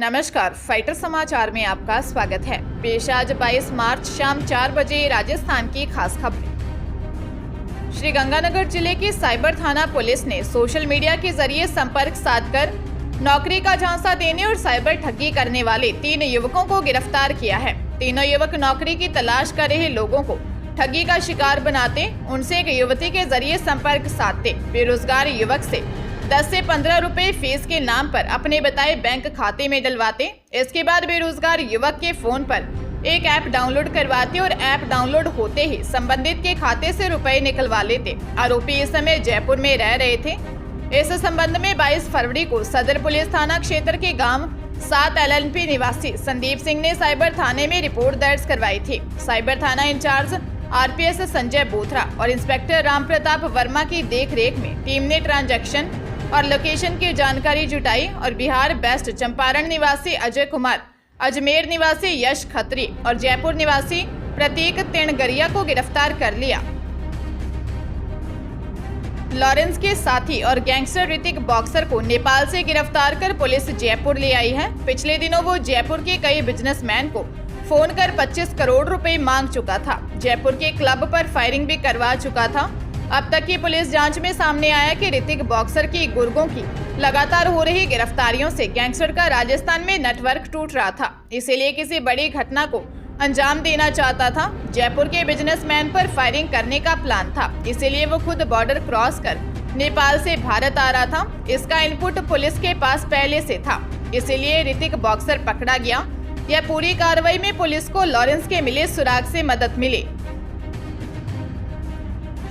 नमस्कार, फाइटर समाचार में आपका स्वागत है। पेश आज 22 मार्च शाम 4 बजे राजस्थान की खास खबरें। श्रीगंगानगर जिले की साइबर थाना पुलिस ने सोशल मीडिया के जरिए संपर्क साधकर नौकरी का झांसा देने और साइबर ठगी करने वाले 3 युवकों को गिरफ्तार किया है। तीनों युवक नौकरी की तलाश कर रहे लोगों को ठगी का शिकार बनाते, उनसे एक युवती के जरिए संपर्क साधते, बेरोजगार युवक से 10 से 15 रुपए फीस के नाम पर अपने बताए बैंक खाते में डलवाते। इसके बाद बेरोजगार युवक के फोन पर एक ऐप डाउनलोड करवाते और ऐप डाउनलोड होते ही संबंधित के खाते से रुपए निकलवा लेते। आरोपी इस समय जयपुर में रह रहे थे। इस संबंध में 22 फरवरी को सदर पुलिस थाना क्षेत्र के गांव 7 LNP निवासी संदीप सिंह ने साइबर थाने में रिपोर्ट दर्ज करवाई थी। साइबर थाना इंचार्ज RPS संजय बोथरा और इंस्पेक्टर राम प्रताप वर्मा की देखरेख में टीम ने ट्रांजैक्शन और लोकेशन की जानकारी जुटाई और बिहार बेस्ट चंपारण निवासी अजय कुमार, अजमेर निवासी यश खत्री और जयपुर निवासी प्रतीक तिणगरिया को गिरफ्तार कर लिया। लॉरेंस के साथी और गैंगस्टर ऋतिक बॉक्सर को नेपाल से गिरफ्तार कर पुलिस जयपुर ले आई है। पिछले दिनों वो जयपुर के कई बिजनेसमैन को फोन कर 25 करोड़ रुपए मांग चुका था। जयपुर के क्लब पर फायरिंग भी करवा चुका था। अब तक की पुलिस जांच में सामने आया कि ऋतिक बॉक्सर की गुर्गों की लगातार हो रही गिरफ्तारियों से गैंगस्टर का राजस्थान में नेटवर्क टूट रहा था, इसीलिए किसी बड़ी घटना को अंजाम देना चाहता था। जयपुर के बिजनेसमैन पर फायरिंग करने का प्लान था, इसीलिए वो खुद बॉर्डर क्रॉस कर नेपाल से भारत आ रहा था। इसका इनपुट पुलिस के पास पहले से था, इसीलिए ऋतिक बॉक्सर पकड़ा गया। यह पूरी कार्रवाई में पुलिस को लॉरेंस के मिले सुराग से मदद मिली।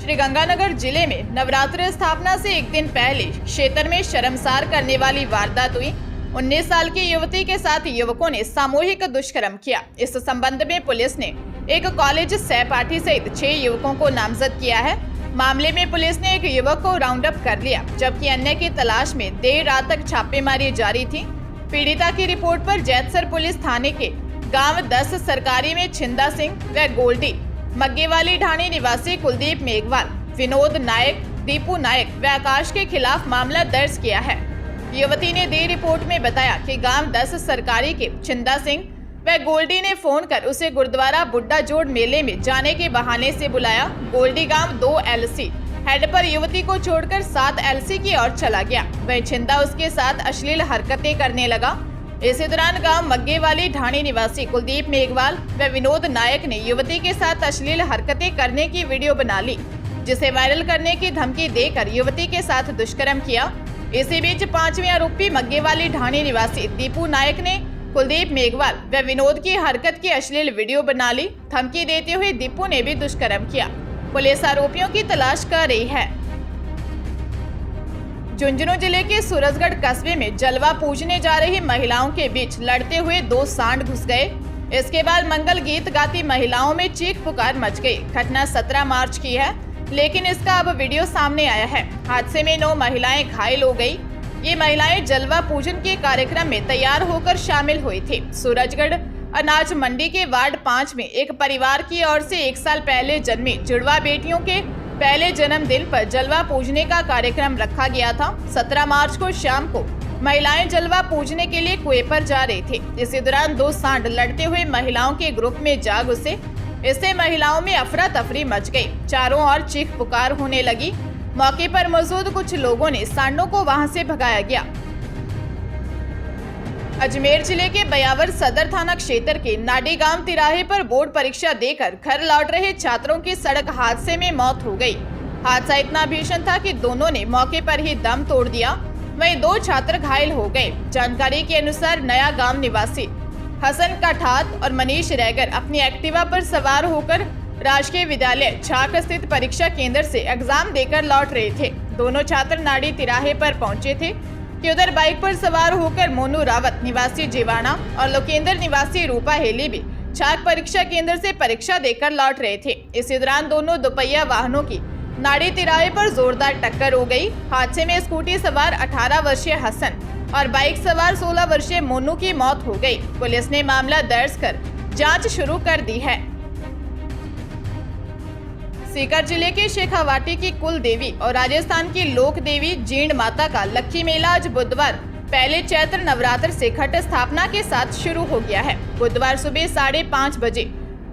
श्रीगंगानगर जिले में नवरात्र स्थापना से एक दिन पहले क्षेत्र में शर्मसार करने वाली वारदात हुई। 19 साल की युवती के साथ युवकों ने सामूहिक दुष्कर्म किया। इस संबंध में पुलिस ने एक कॉलेज सहपाठी सहित 6 युवकों को नामजद किया है। मामले में पुलिस ने एक युवक को राउंड अप कर लिया, जबकि अन्य की तलाश में देर रात तक छापेमारी जारी थी। पीड़िता की रिपोर्ट पर जैतसर पुलिस थाने के गांव 10 सरकारी में छिंदा सिंह व गोल्डी मग्गेवाली ढाणी निवासी कुलदीप मेघवाल, विनोद नायक, दीपू नायक व आकाश के खिलाफ मामला दर्ज किया है। युवती ने दी रिपोर्ट में बताया कि गांव 10 सरकारी के छिंदा सिंह व गोल्डी ने फोन कर उसे गुरुद्वारा बुड्ढा जोड़ मेले में जाने के बहाने से बुलाया। गोल्डी गांव 2 LC हेड पर युवती को छोड़कर 7 LC की ओर चला गया। वह छिंदा उसके साथ अश्लील हरकतें करने लगा। इसी दौरान गांव मग्गेवाली ढाणी निवासी कुलदीप मेघवाल व विनोद नायक ने युवती के साथ अश्लील हरकतें करने की वीडियो बना ली, जिसे वायरल करने की धमकी देकर युवती के साथ दुष्कर्म किया। इसी बीच 5वें आरोपी मग्गेवाली ढाणी निवासी दीपू नायक ने कुलदीप मेघवाल व विनोद की हरकत की अश्लील वीडियो बना ली। धमकी देते हुए दीपू ने भी दुष्कर्म किया। पुलिस आरोपियों की तलाश कर रही है। झुंझुनू जिले के सूरजगढ़ कस्बे में जलवा पूजने जा रही महिलाओं के बीच लड़ते हुए 2 सांड घुस गए। इसके बाद मंगल गीत गाती महिलाओं में चीख पुकार मच गई। घटना 17 मार्च की है, लेकिन इसका अब वीडियो सामने आया है। हादसे में 9 महिलाएं घायल हो गई। ये महिलाएं जलवा पूजन के कार्यक्रम में तैयार होकर शामिल हुई थी। सूरजगढ़ अनाज मंडी के वार्ड 5 में एक परिवार की ओर से 1 साल पहले जन्मी जुड़वा बेटियों के पहले जन्मदिन पर जलवा पूजने का कार्यक्रम रखा गया था। 17 मार्च को शाम को महिलाएं जलवा पूजने के लिए कुएं पर जा रही थी। इसी दौरान 2 सांड लड़ते हुए महिलाओं के ग्रुप में जा घुसे। इससे महिलाओं में अफरा तफरी मच गई। चारों ओर चीख पुकार होने लगी। मौके पर मौजूद कुछ लोगों ने सांडों को वहां से भगाया गया। अजमेर जिले के बयावर सदर थाना क्षेत्र के नाडी गांव तिराहे पर बोर्ड परीक्षा देकर घर लौट रहे छात्रों की सड़क हादसे में मौत हो गई। हादसा इतना भीषण था कि दोनों ने मौके पर ही दम तोड़ दिया। वहीं 2 छात्र घायल हो गए। जानकारी के अनुसार नया गांव निवासी हसन कठात और मनीष रैगर अपनी एक्टिवा पर सवार होकर राजकीय विद्यालय छाक स्थित परीक्षा केंद्र से एग्जाम देकर लौट रहे थे। दोनों छात्र नाडी तिराहे पर पहुंचे थे कि उधर बाइक पर सवार होकर मोनू रावत निवासी जीवाना और लोकेंद्र निवासी रूपा हेली भी छाक परीक्षा केंद्र से परीक्षा देकर लौट रहे थे। इसी दौरान दोनों दोपहिया वाहनों की नाड़ी तिराहे पर जोरदार टक्कर हो गई। हादसे में स्कूटी सवार 18 वर्षीय हसन और बाइक सवार 16 वर्षीय मोनू की मौत हो गई। पुलिस ने मामला दर्ज कर जांच शुरू कर दी है। सीकर जिले के शेखावाटी की कुल देवी और राजस्थान की लोक देवी जीण माता का लक्की मेला आज बुधवार पहले चैत्र नवरात्र से घट स्थापना के साथ शुरू हो गया है। बुधवार सुबह 5:30 बजे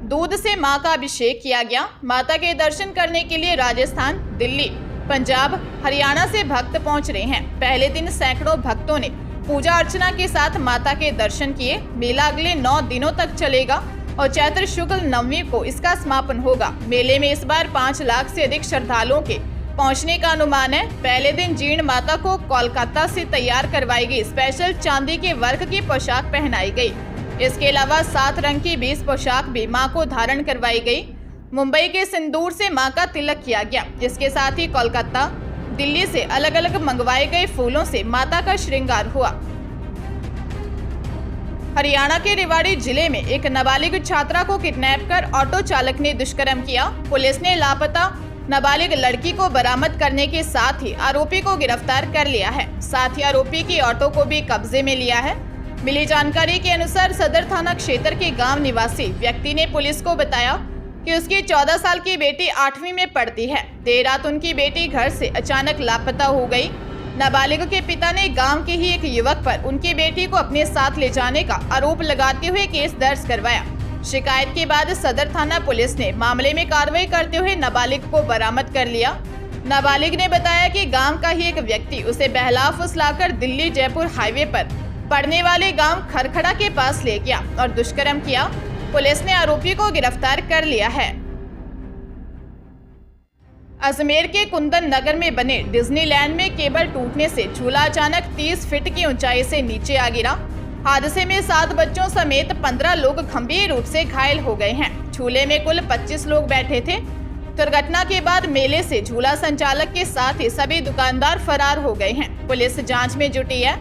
दूध से मां का अभिषेक किया गया। माता के दर्शन करने के लिए राजस्थान, दिल्ली, पंजाब, हरियाणा से भक्त पहुंच रहे हैं। पहले दिन सैकड़ों भक्तों ने पूजा अर्चना के साथ माता के दर्शन किए। मेला अगले 9 दिनों तक चलेगा और चैत्र शुक्ल नवमी को इसका समापन होगा। मेले में इस बार 5 लाख से अधिक श्रद्धालुओं के पहुंचने का अनुमान है। पहले दिन जीर्ण माता को कोलकाता से तैयार करवाई गई स्पेशल चांदी के वर्क की पोशाक पहनाई गई। इसके अलावा 7 रंग की 20 पोशाक भी मां को धारण करवाई गई। मुंबई के सिंदूर से मां का तिलक किया गया। इसके साथ ही कोलकाता, दिल्ली से अलग अलग मंगवाए गए फूलों से माता का श्रृंगार हुआ। हरियाणा के रेवाड़ी जिले में एक नाबालिग छात्रा को किडनैप कर ऑटो चालक ने दुष्कर्म किया। पुलिस ने लापता नाबालिग लड़की को बरामद करने के साथ ही आरोपी को गिरफ्तार कर लिया है। साथ ही आरोपी की ऑटो को भी कब्जे में लिया है। मिली जानकारी के अनुसार सदर थाना क्षेत्र के गांव निवासी व्यक्ति ने पुलिस को बताया कि उसकी 14 साल की बेटी 8वीं में पढ़ती है। देर रात उनकी बेटी घर से अचानक लापता हो गई। नाबालिग के पिता ने गांव के ही एक युवक पर उनकी बेटी को अपने साथ ले जाने का आरोप लगाते हुए केस दर्ज करवाया। शिकायत के बाद सदर थाना पुलिस ने मामले में कार्रवाई करते हुए नाबालिग को बरामद कर लिया। नाबालिग ने बताया कि गांव का ही एक व्यक्ति उसे बहला फुसलाकर दिल्ली जयपुर हाईवे पर पड़ने वाले गांव खरखड़ा के पास ले गया और दुष्कर्म किया। पुलिस ने आरोपी को गिरफ्तार कर लिया है। अजमेर के कुंदन नगर में बने डिज्नीलैंड में केबल टूटने से झूला अचानक 30 फीट की ऊंचाई से नीचे आ गिरा। हादसे में 7 बच्चों समेत 15 लोग गंभीर रूप से घायल हो गए हैं। झूले में कुल 25 लोग बैठे थे। दुर्घटना के बाद मेले से झूला संचालक के साथ ही सभी दुकानदार फरार हो गए हैं। पुलिस जांच में जुटी है।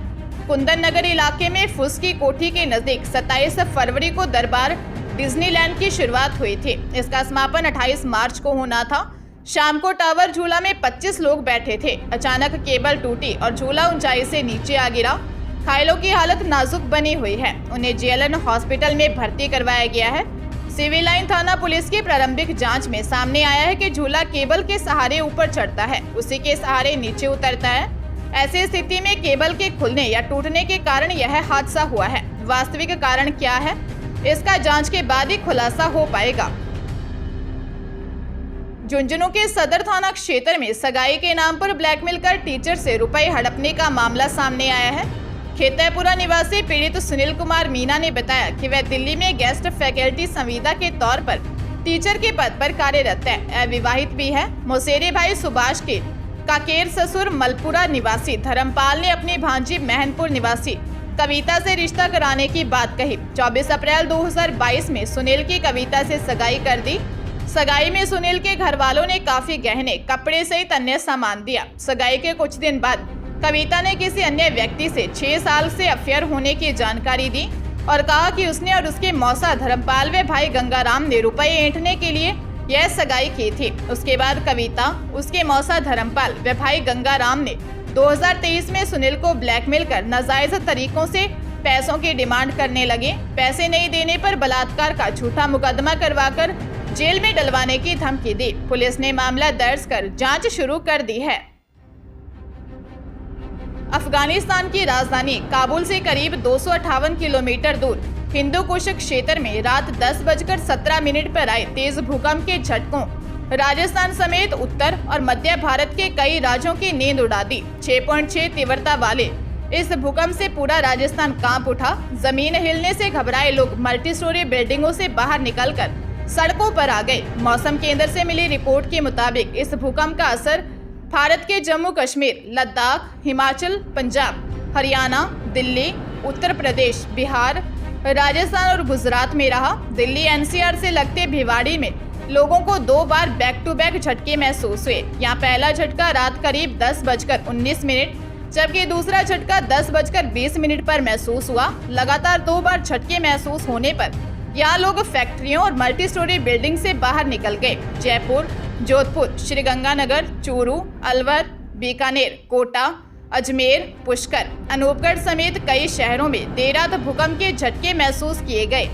कुंदन नगर इलाके में फुस की कोठी के नजदीक 27 फरवरी को दरबार डिज्नीलैंड की शुरुआत हुई थी। इसका समापन 28 मार्च को होना था। शाम को टावर झूला में 25 लोग बैठे थे। अचानक केबल टूटी और झूला ऊंचाई से नीचे आ गिरा। घायलों की हालत नाजुक बनी हुई है। उन्हें जेएलएन हॉस्पिटल में भर्ती करवाया गया है। सिविल लाइन थाना पुलिस की प्रारंभिक जांच में सामने आया है कि झूला केबल के सहारे ऊपर चढ़ता है, उसी के सहारे नीचे उतरता है। ऐसी स्थिति में केबल के खुलने या टूटने के कारण यह हादसा हुआ है। वास्तविक कारण क्या है, इसका जांच के बाद ही खुलासा हो पाएगा। झुंझुनू के सदर थाना क्षेत्र में सगाई के नाम पर ब्लैकमेल कर टीचर से रुपए हड़पने का मामला सामने आया है। खेतपुरा निवासी पीड़ित सुनील कुमार मीना ने बताया कि वह दिल्ली में गेस्ट फैकल्टी संविदा के तौर पर टीचर के पद पर कार्यरत है। अविवाहित भी है। मौसेरे भाई सुभाष के काकेर ससुर मलपुरा निवासी धर्मपाल ने अपनी भांजी महनपुर निवासी कविता से रिश्ता कराने की बात कही। 24 अप्रैल 2022 में सुनील की कविता से सगाई कर दी। सगाई में सुनील के घर वालों ने काफी गहने, कपड़े सहित अन्य सामान दिया। सगाई के कुछ दिन बाद कविता ने किसी अन्य व्यक्ति से 6 साल से अफेयर होने की जानकारी दी और कहा कि उसने और उसके मौसा धर्मपाल व भाई गंगाराम ने रुपए ऐंठने के लिए यह सगाई की थी। उसके बाद कविता, उसके मौसा धर्मपाल व भाई गंगाराम ने 2023 में सुनील को ब्लैकमेल कर नाजायज तरीकों से पैसों की डिमांड करने लगे। पैसे नहीं देने पर बलात्कार का झूठा मुकदमा करवाकर जेल में डलवाने की धमकी दी। पुलिस ने मामला दर्ज कर जांच शुरू कर दी है। अफगानिस्तान की राजधानी काबुल से करीब 258 किलोमीटर दूर हिंदू कुश क्षेत्र में रात 10:17 पर आए तेज भूकंप के झटकों राजस्थान समेत उत्तर और मध्य भारत के कई राज्यों की नींद उड़ा दी। 6.6 तीव्रता वाले इस भूकंप से पूरा राजस्थान कांप उठा। जमीन हिलने से घबराए लोग मल्टी स्टोरी बिल्डिंगों से बाहर निकलकर सड़कों पर आ गए। मौसम केंद्र से मिली रिपोर्ट के मुताबिक इस भूकंप का असर भारत के जम्मू कश्मीर, लद्दाख, हिमाचल, पंजाब, हरियाणा, दिल्ली, उत्तर प्रदेश, बिहार, राजस्थान और गुजरात में रहा। दिल्ली एनसीआर से लगते भिवाड़ी में लोगों को 2 बार बैक टू बैक झटके महसूस हुए। यहाँ पहला झटका रात करीब 10:19, जबकि दूसरा झटका 10:20 पर महसूस हुआ। लगातार 2 बार झटके महसूस होने पर यहाँ लोग फैक्ट्रियों और मल्टी स्टोरी बिल्डिंग से बाहर निकल गए। जयपुर, जोधपुर, श्रीगंगानगर, चूरू, अलवर, बीकानेर, कोटा, अजमेर, पुष्कर, अनूपगढ़ समेत कई शहरों में देर रात भूकंप के झटके महसूस किए गए।